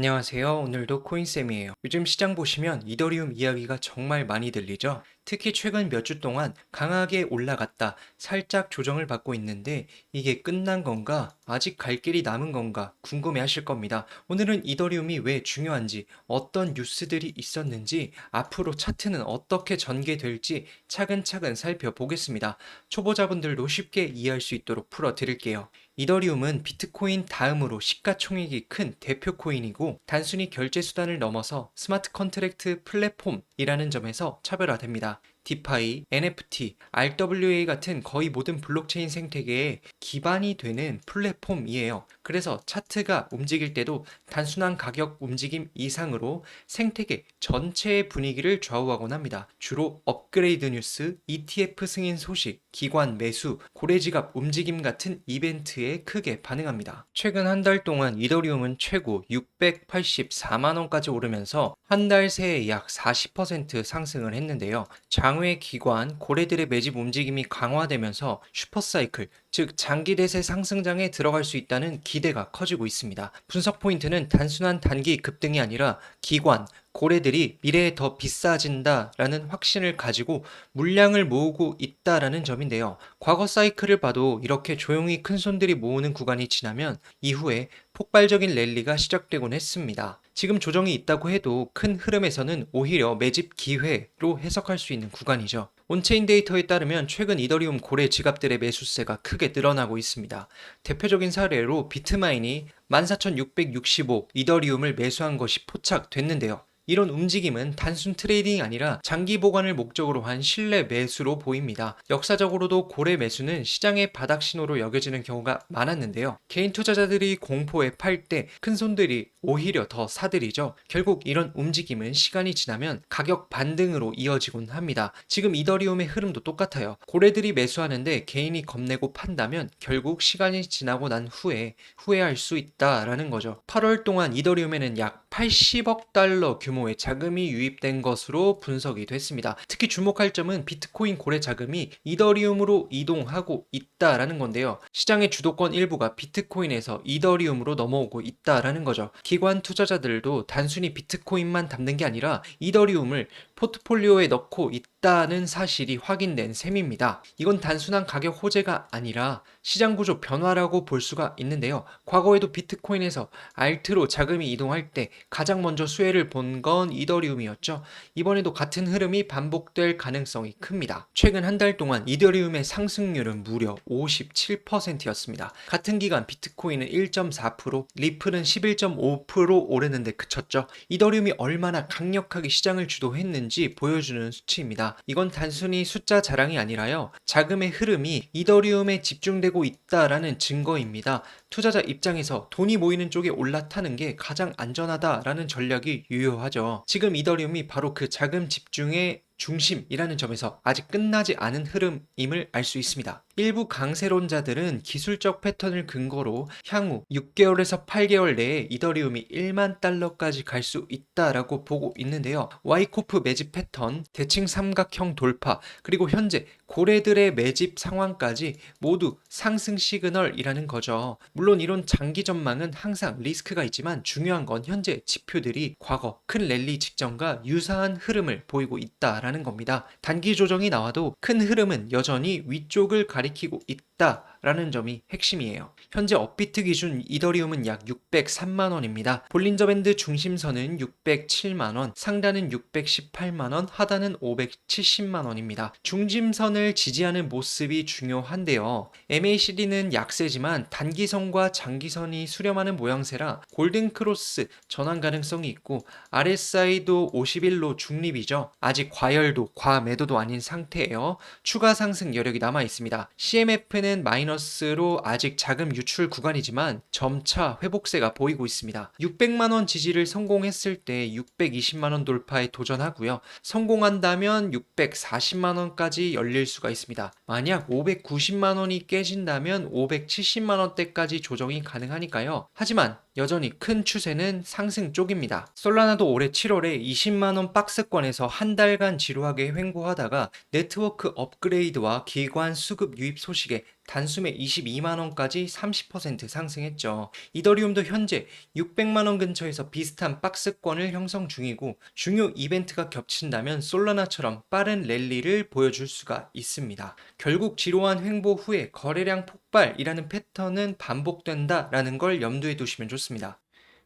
안녕하세요. 오늘도 코인쌤이에요. 요즘 시장 보시면 이더리움 이야기가 정말 많이 들리죠? 특히 최근 몇 주 동안 강하게 올라갔다 살짝 조정을 받고 있는데 이게 끝난 건가? 아직 갈 길이 남은 건가? 궁금해 하실 겁니다. 오늘은 이더리움이 왜 중요한지, 어떤 뉴스들이 있었는지, 앞으로 차트는 어떻게 전개될지 차근차근 살펴보겠습니다. 초보자분들도 쉽게 이해할 수 있도록 풀어드릴게요. 이더리움은 비트코인 다음으로 시가총액이 큰 대표 코인이고 단순히 결제 수단을 넘어서 스마트 컨트랙트 플랫폼이라는 점에서 차별화됩니다. 디파이, NFT, RWA 같은 거의 모든 블록체인 생태계의 기반이 되는 플랫폼이에요. 그래서 차트가 움직일 때도 단순한 가격 움직임 이상으로 생태계 전체의 분위기를 좌우하곤 합니다. 주로 업그레이드 뉴스, ETF 승인 소식, 기관 매수, 고래지갑 움직임 같은 이벤트에 크게 반응합니다. 최근 한 달 동안 이더리움은 최고 684만 원까지 오르면서 한 달 새에 약 40% 상승을 했는데요. 장외 기관, 고래들의 매집 움직임이 강화되면서 슈퍼사이클, 즉 장기 대세 상승장에 들어갈 수 있다는 기대가 커지고 있습니다. 분석 포인트는 단순한 단기 급등이 아니라 기관, 고래들이 미래에 더 비싸진다라는 확신을 가지고 물량을 모으고 있다라는 점인데요. 과거 사이클을 봐도 이렇게 조용히 큰 손들이 모으는 구간이 지나면 이후에 폭발적인 랠리가 시작되곤 했습니다. 지금 조정이 있다고 해도 큰 흐름에서는 오히려 매집 기회로 해석할 수 있는 구간이죠. 온체인 데이터에 따르면 최근 이더리움 고래 지갑들의 매수세가 크게 늘어나고 있습니다. 대표적인 사례로 비트마인이 14,665 이더리움을 매수한 것이 포착됐는데요. 이런 움직임은 단순 트레이딩이 아니라 장기 보관을 목적으로 한 신뢰 매수로 보입니다. 역사적으로도 고래 매수는 시장의 바닥 신호로 여겨지는 경우가 많았는데요. 개인 투자자들이 공포에 팔 때 큰손들이 오히려 더 사들이죠. 결국 이런 움직임은 시간이 지나면 가격 반등으로 이어지곤 합니다. 지금 이더리움의 흐름도 똑같아요. 고래들이 매수하는데 개인이 겁내고 판다면 결국 시간이 지나고 난 후에 후회할 수 있다라는 거죠. 8월 동안 이더리움에는 약 80억 달러 규모의 자금이 유입된 것으로 분석이 됐습니다. 특히 주목할 점은 비트코인 고래 자금이 이더리움으로 이동하고 있다라는 건데요. 시장의 주도권 일부가 비트코인에서 이더리움으로 넘어오고 있다라는 거죠. 기관 투자자들도 단순히 비트코인만 담는 게 아니라 이더리움을 포트폴리오에 넣고 있다는 사실이 확인된 셈입니다. 이건 단순한 가격 호재가 아니라 시장 구조 변화라고 볼 수가 있는데요. 과거에도 비트코인에서 알트로 자금이 이동할 때 가장 먼저 수혜를 본 건 이더리움이었죠. 이번에도 같은 흐름이 반복될 가능성이 큽니다. 최근 한 달 동안 이더리움의 상승률은 무려 57%였습니다. 같은 기간 비트코인은 1.4%, 리플은 11.5% 오르는데 그쳤죠. 이더리움이 얼마나 강력하게 시장을 주도했는지 보여주는 수치입니다. 이건 단순히 숫자 자랑이 아니라요. 자금의 흐름이 이더리움에 집중되고 있다라는 증거입니다. 투자자 입장에서 돈이 모이는 쪽에 올라타는 게 가장 안전하다라는 전략이 유효하죠. 지금 이더리움이 바로 그 자금 집중의 중심이라는 점에서 아직 끝나지 않은 흐름임을 알 수 있습니다. 일부 강세론자들은 기술적 패턴을 근거로 향후 6개월에서 8개월 내에 이더리움이 1만 달러까지 갈 수 있다라고 보고 있는데요. 와이코프 매집 패턴, 대칭 삼각형 돌파, 그리고 현재 고래들의 매집 상황까지 모두 상승 시그널이라는 거죠. 물론 이런 장기 전망은 항상 리스크가 있지만 중요한 건 현재 지표들이 과거 큰 랠리 직전과 유사한 흐름을 보이고 있다라는 겁니다. 단기 조정이 나와도 큰 흐름은 여전히 위쪽을 가리키고 있다라는 점이 핵심이에요. 현재 업비트 기준 이더리움은 약 603만원입니다. 볼린저 밴드 중심선은 607만원, 상단은 618만원, 하단은 570만원입니다. 중심선을 지지하는 모습이 중요한데요. MACD는 약세지만 단기선과 장기선이 수렴하는 모양새라 골든크로스 전환 가능성이 있고 RSI도 51로 중립이죠. 아직 과열도 과매도도 아닌 상태예요. 추가 상승 여력이 남아 있습니다. CMF는 마이너스로 아직 자금 유출 구간이지만 점차 회복세가 보이고 있습니다. 600만원 지지를 성공했을 때 620만원 돌파에 도전하고요. 성공한다면 640만원까지 열릴 수가 있습니다. 만약 590만원이 깨진다면 570만원대까지 조정이 가능하니까요. 하지만 여전히 큰 추세는 상승 쪽입니다. 솔라나도 올해 7월에 20만원 박스권에서 한 달간 지루하게 횡보하다가 네트워크 업그레이드와 기관 수급 유입 소식에 단숨에 22만원까지 30% 상승했죠. 이더리움도 현재 600만원 근처에서 비슷한 박스권을 형성 중이고 중요 이벤트가 겹친다면 솔라나처럼 빠른 랠리를 보여줄 수가 있습니다. 결국 지루한 횡보 후에 거래량 폭발이라는 패턴은 반복된다라는 걸 염두에 두시면 좋습니다.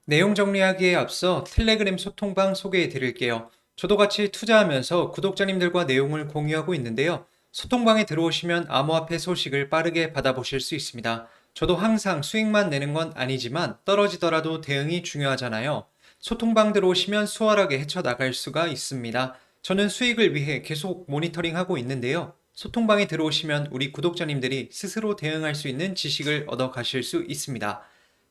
내용 정리하기에 앞서 텔레그램 소통방 소개해 드릴게요. 저도 같이 투자하면서 구독자님들과 내용을 공유하고 있는데요. 소통방에 들어오시면 암호화폐 소식을 빠르게 받아보실 수 있습니다. 저도 항상 수익만 내는 건 아니지만 떨어지더라도 대응이 중요하잖아요. 소통방 들어오시면 수월하게 헤쳐나갈 수가 있습니다. 저는 수익을 위해 계속 모니터링하고 있는데요. 소통방에 들어오시면 우리 구독자님들이 스스로 대응할 수 있는 지식을 얻어 가실 수 있습니다.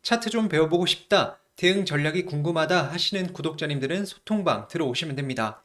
차트 좀 배워보고 싶다, 대응 전략이 궁금하다 하시는 구독자님들은 소통방 들어오시면 됩니다.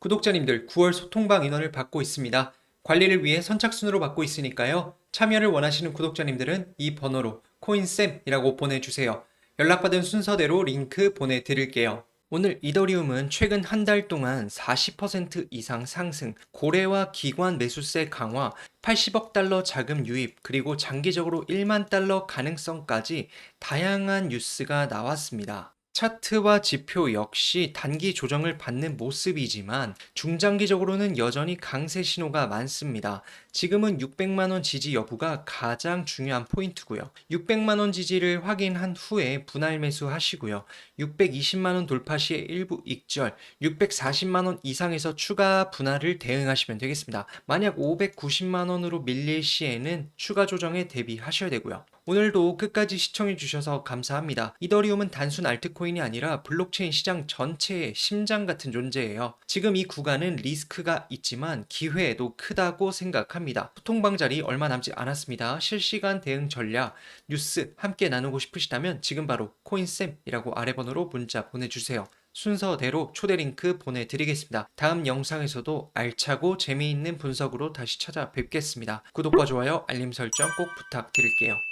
구독자님들 9월 소통방 인원을 받고 있습니다. 관리를 위해 선착순으로 받고 있으니까요. 참여를 원하시는 구독자님들은 이 번호로 코인쌤이라고 보내주세요. 연락받은 순서대로 링크 보내드릴게요. 오늘 이더리움은 최근 한 달 동안 40% 이상 상승, 고래와 기관 매수세 강화, 80억 달러 자금 유입, 그리고 장기적으로 1만 달러 가능성까지 다양한 뉴스가 나왔습니다. 차트와 지표 역시 단기 조정을 받는 모습이지만 중장기적으로는 여전히 강세 신호가 많습니다. 지금은 600만원 지지 여부가 가장 중요한 포인트고요. 600만원 지지를 확인한 후에 분할 매수 하시고요. 620만원 돌파 시에 일부 익절, 640만원 이상에서 추가 분할을 대응하시면 되겠습니다. 만약 590만원으로 밀릴 시에는 추가 조정에 대비하셔야 되고요. 오늘도 끝까지 시청해주셔서 감사합니다. 이더리움은 단순 알트코인이 아니라 블록체인 시장 전체의 심장 같은 존재예요. 지금 이 구간은 리스크가 있지만 기회도 크다고 생각합니다. 소통방 자리 얼마 남지 않았습니다. 실시간 대응 전략, 뉴스 함께 나누고 싶으시다면 지금 바로 코인쌤이라고 아래 번호로 문자 보내주세요. 순서대로 초대 링크 보내드리겠습니다. 다음 영상에서도 알차고 재미있는 분석으로 다시 찾아뵙겠습니다. 구독과 좋아요, 알림 설정 꼭 부탁드릴게요.